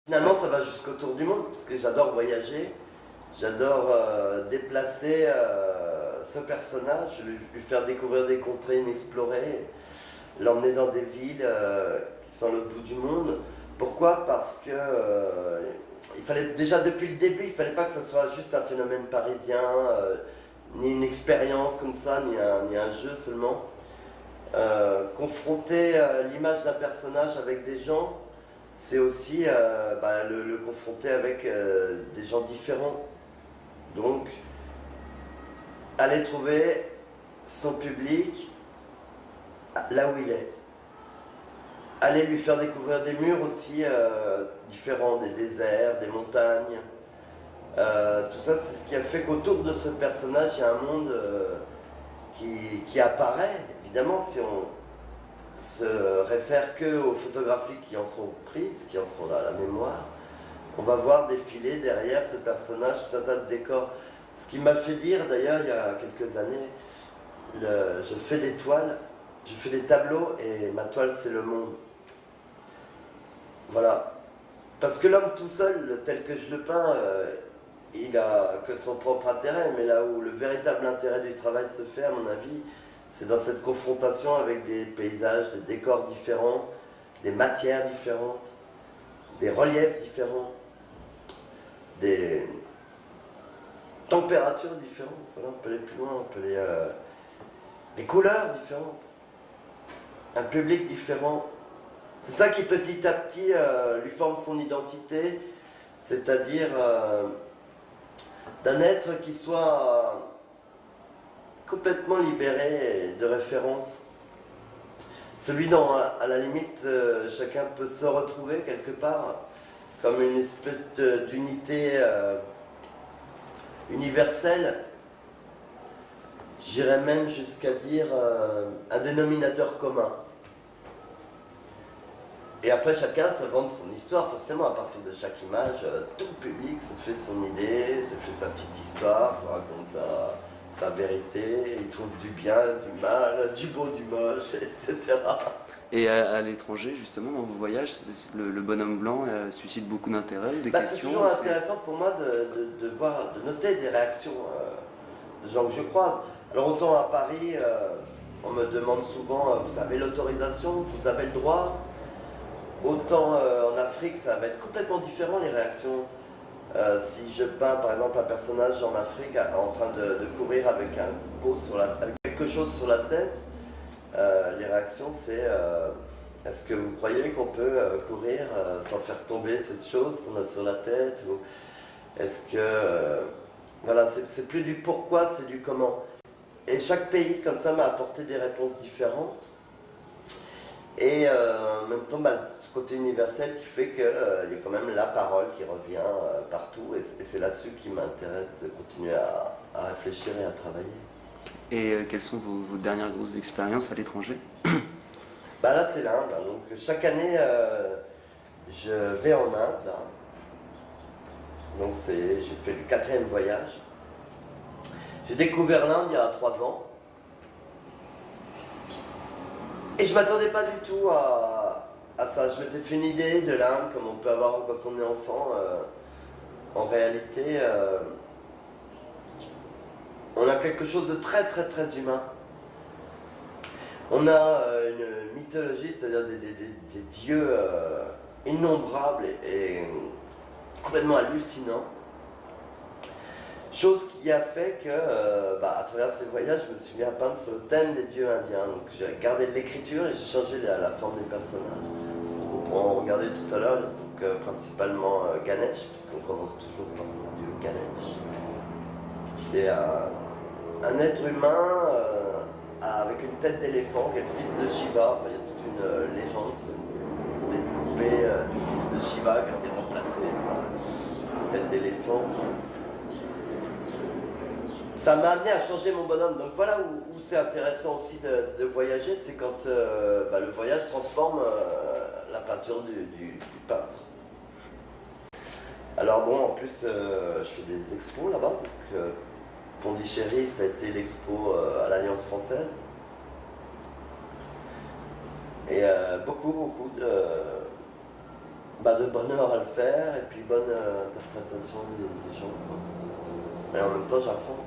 Finalement, ça va jusqu'au tour du monde, parce que j'adore voyager, j'adore déplacer ce personnage, lui faire découvrir des contrées inexplorées, l'emmener dans des villes qui sont à l'autre bout du monde. Pourquoi? Parce que il fallait déjà depuis le début, il ne fallait pas que ça soit juste un phénomène parisien, ni une expérience comme ça, ni un jeu seulement. Confronter l'image d'un personnage avec des gens, c'est aussi le confronter avec des gens différents. Donc, aller trouver son public là où il est. Aller lui faire découvrir des murs aussi différents, des déserts, des montagnes. Tout ça, c'est ce qui a fait qu'autour de ce personnage, il y a un monde qui apparaît. Évidemment, si on se réfère que aux photographies qui en sont prises, qui en sont là à la mémoire, on va voir défiler derrière ce personnage tout un tas de décors. Ce qui m'a fait dire d'ailleurs il y a quelques années, je fais des toiles, je fais des tableaux et ma toile c'est le monde. Voilà. Parce que l'homme tout seul, tel que je le peins, il a que son propre intérêt, mais là où le véritable intérêt du travail se fait, à mon avis, c'est dans cette confrontation avec des paysages, des décors différents, des matières différentes, des reliefs différents, des températures différentes. Voilà, on peut aller plus loin, on peut aller des couleurs différentes, un public différent. C'est ça qui petit à petit lui forme son identité, c'est-à-dire d'un être qui soit complètement libéré de références. Celui dont, à la limite, chacun peut se retrouver quelque part, comme une espèce d'unité universelle. J'irais même jusqu'à dire un dénominateur commun. Et après, chacun s'invente son histoire, forcément, à partir de chaque image, tout le public se fait son idée, se fait sa petite histoire, se raconte sa vérité, il trouve du bien, du mal, du beau, du moche, etc. Et à l'étranger, justement, dans vos voyages, le bonhomme blanc suscite beaucoup d'intérêt, de questions. C'est toujours intéressant pour moi de voir, de noter des réactions de gens que je croise. Alors autant à Paris, on me demande souvent, vous avez l'autorisation, vous avez le droit. Autant en Afrique, ça va être complètement différent les réactions. Si je peins par exemple un personnage en Afrique en train de courir avec avec quelque chose sur la tête, les réactions c'est est-ce que vous croyez qu'on peut courir sans faire tomber cette chose qu'on a sur la tête, ou est-ce que voilà, c'est plus du pourquoi, c'est du comment. Et chaque pays comme ça m'a apporté des réponses différentes. Et en même temps, ce côté universel qui fait qu'il y a quand même la parole qui revient partout. Et c'est là-dessus qui m'intéresse de continuer à réfléchir et à travailler. Et quelles sont vos dernières grosses expériences à l'étranger? Là, c'est l'Inde. Donc chaque année, je vais en Inde. Là. Donc j'ai fait le 4e voyage. J'ai découvert l'Inde il y a 3 ans. Et je ne m'attendais pas du tout à ça. Je m'étais fait une idée de l'Inde, comme on peut avoir quand on est enfant. En réalité, on a quelque chose de très très très humain. On a une mythologie, c'est-à-dire des dieux innombrables et complètement hallucinants. Chose qui a fait que, à travers ces voyages, je me suis mis à peindre sur le thème des dieux indiens. Donc j'ai regardé l'écriture et j'ai changé la forme des personnages. On regardait tout à l'heure, principalement Ganesh, puisqu'on commence toujours par ce dieu Ganesh. C'est un être humain avec une tête d'éléphant, qui est le fils de Shiva. Enfin, il y a toute une légende, une tête coupée du fils de Shiva qui a été remplacé par une tête d'éléphant. Ça m'a amené à changer mon bonhomme. Donc voilà où c'est intéressant aussi de voyager, c'est quand le voyage transforme la peinture du peintre. Alors bon, en plus, je fais des expos là-bas. Pondichéry, ça a été l'expo à l'Alliance française. Et beaucoup bah, de bonheur à le faire et puis bonne interprétation des gens, quoi. Et en même temps, j'apprends.